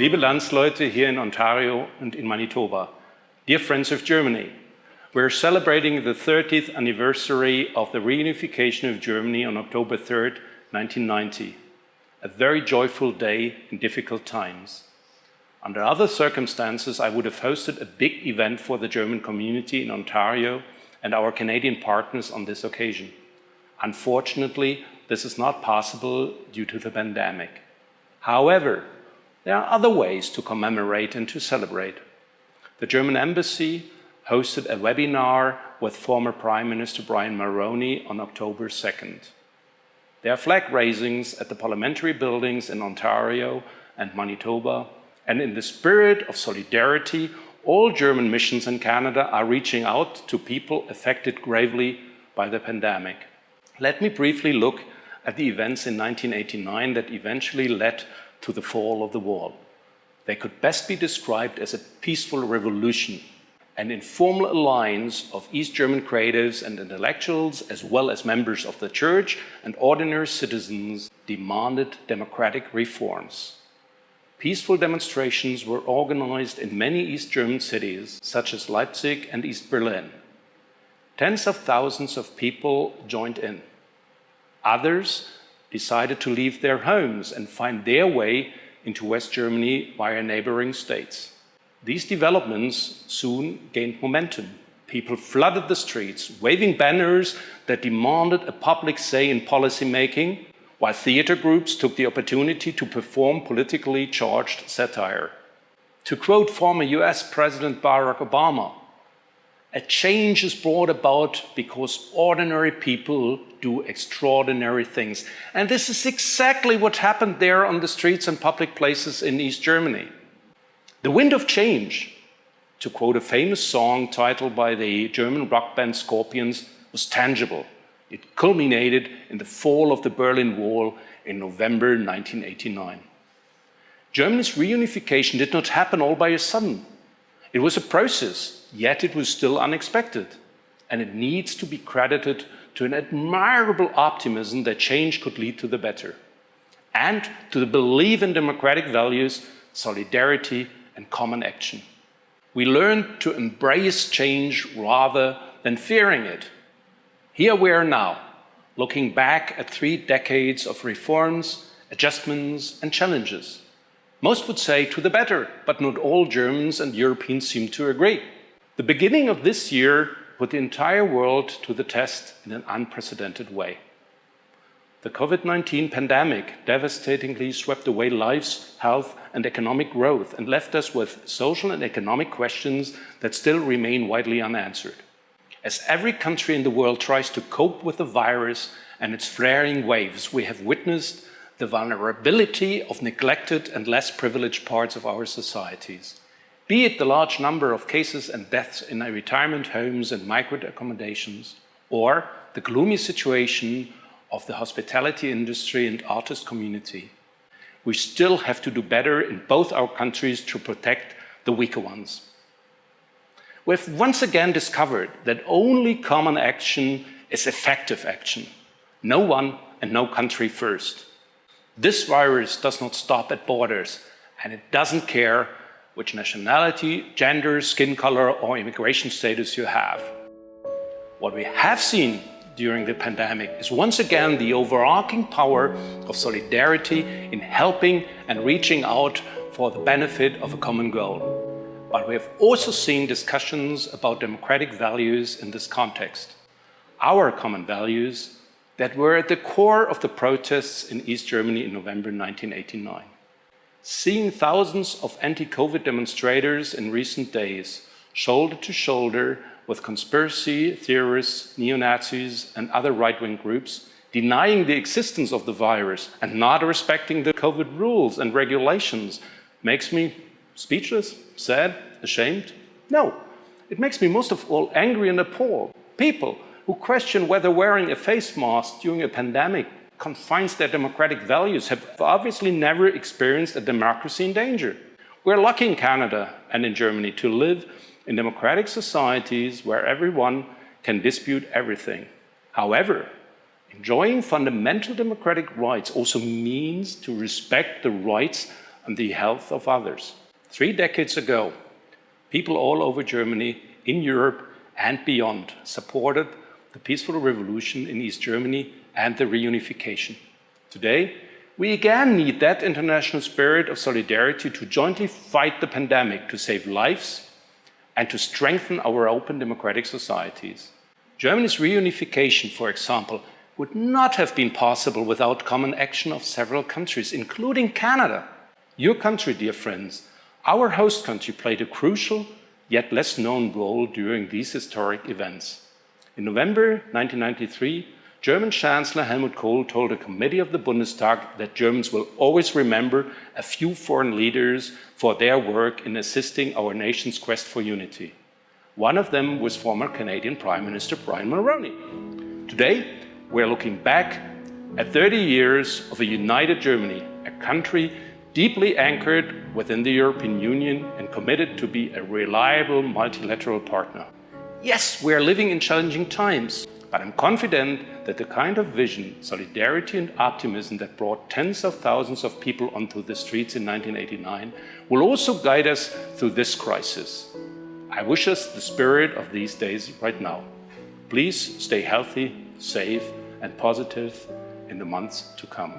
Liebe Landsleute hier in Ontario und in Manitoba, dear friends of Germany, we're celebrating the 30th anniversary of the reunification of Germany on October 3rd, 1990. A very joyful day in difficult times. Under other circumstances, I would have hosted a big event for the German community in Ontario and our Canadian partners on this occasion. Unfortunately, this is not possible due to the pandemic. However, there are other ways to commemorate and to celebrate. The German Embassy hosted a webinar with former Prime Minister Brian Mulroney on October 2nd. There are flag raisings at the parliamentary buildings in Ontario and Manitoba, and in the spirit of solidarity, all German missions in Canada are reaching out to people affected gravely by the pandemic. Let me briefly look at the events in 1989 that eventually led to the fall of the wall. They could best be described as a peaceful revolution, an informal alliance of East German creatives and intellectuals, as well as members of the church and ordinary citizens, demanded democratic reforms. Peaceful demonstrations were organized in many East German cities, such as Leipzig and East Berlin. Tens of thousands of people joined in. Others decided to leave their homes and find their way into West Germany via neighboring states. These developments soon gained momentum. People flooded the streets, waving banners that demanded a public say in policymaking, while theater groups took the opportunity to perform politically charged satire. To quote former US President Barack Obama, "A change is brought about because ordinary people do extraordinary things." And this is exactly what happened there on the streets and public places in East Germany. The wind of change, to quote a famous song titled by the German rock band Scorpions, was tangible. It culminated in the fall of the Berlin Wall in November 1989. Germany's reunification did not happen all by a sudden. It was a process, yet it was still unexpected. And it needs to be credited to an admirable optimism that change could lead to the better, and to the belief in democratic values, solidarity, and common action. We learned to embrace change rather than fearing it. Here we are now, looking back at 3 decades of reforms, adjustments, and challenges. Most would say to the better, but not all Germans and Europeans seem to agree. The beginning of this year put the entire world to the test in an unprecedented way. The COVID-19 pandemic devastatingly swept away lives, health, and economic growth and left us with social and economic questions that still remain widely unanswered. As every country in the world tries to cope with the virus and its flaring waves, we have witnessed the vulnerability of neglected and less privileged parts of our societies. Be it the large number of cases and deaths in retirement homes and migrant accommodations, or the gloomy situation of the hospitality industry and artist community. We still have to do better in both our countries to protect the weaker ones. We have once again discovered that only common action is effective action. No one and no country first. This virus does not stop at borders, and it doesn't care which nationality, gender, skin color, or immigration status you have. What we have seen during the pandemic is once again the overarching power of solidarity in helping and reaching out for the benefit of a common goal. But we have also seen discussions about democratic values in this context. Our common values that were at the core of the protests in East Germany in November 1989. Seeing thousands of anti-COVID demonstrators in recent days, shoulder to shoulder with conspiracy theorists, neo-Nazis, and other right-wing groups, denying the existence of the virus and not respecting the COVID rules and regulations, makes me speechless, sad, ashamed? No, it makes me most of all angry and appalled. People who question whether wearing a face mask during a pandemic confines their democratic values have obviously never experienced a democracy in danger. We're lucky in Canada and in Germany to live in democratic societies where everyone can dispute everything. However, enjoying fundamental democratic rights also means to respect the rights and the health of others. 3 decades ago, people all over Germany, in Europe and beyond, supported the peaceful revolution in East Germany and the reunification. Today, we again need that international spirit of solidarity to jointly fight the pandemic, to save lives and to strengthen our open democratic societies. Germany's reunification, for example, would not have been possible without common action of several countries, including Canada. Your country, dear friends, our host country, played a crucial yet less known role during these historic events. In November 1993, German Chancellor Helmut Kohl told a committee of the Bundestag that Germans will always remember a few foreign leaders for their work in assisting our nation's quest for unity. One of them was former Canadian Prime Minister Brian Mulroney. Today, we're looking back at 30 years of a united Germany, a country deeply anchored within the European Union and committed to be a reliable multilateral partner. Yes, we are living in challenging times, but I'm confident that the kind of vision, solidarity and optimism that brought tens of thousands of people onto the streets in 1989 will also guide us through this crisis. I wish us the spirit of these days right now. Please stay healthy, safe and positive in the months to come.